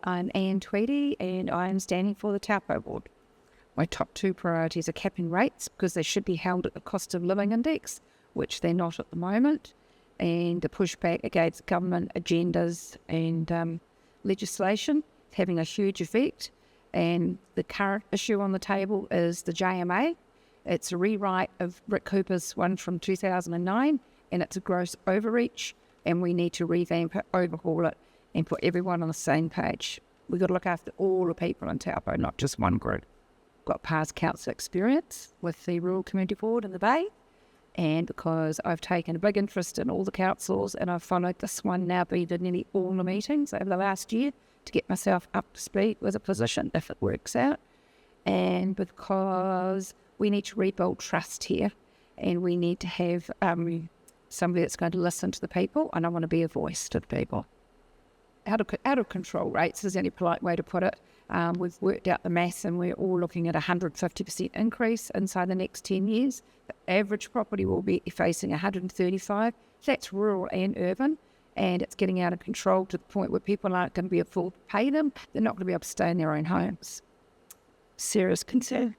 I'm Anne Tweedie and I'm standing for the Taupō board. My top two priorities are capping rates because they should be held at the cost of living index, which they're not at the moment, and the pushback against government agendas and legislation having a huge effect. And the current issue on the table is the JMA. It's a rewrite of Rick Cooper's one from 2009, and it's a gross overreach, and we need to revamp it, overhaul it, and put everyone on the same page. We've got to look after all the people in Taupō, not just one group. Got past council experience with the Rural Community Board in the Bay, and because I've taken a big interest in all the councils and I've followed this one now, been to nearly all the meetings over the last year to get myself up to speed with a position if it works out, and because we need to rebuild trust here, and we need to have somebody that's going to listen to the people, and I want to be a voice to the people. Out of control rates is the only polite way to put it. We've worked out the maths and we're all looking at a 150% increase inside the next 10 years. The average property will be facing 135. That's rural and urban, and it's getting out of control to the point where people aren't going to be able to pay them. They're not going to be able to stay in their own homes. Serious concern.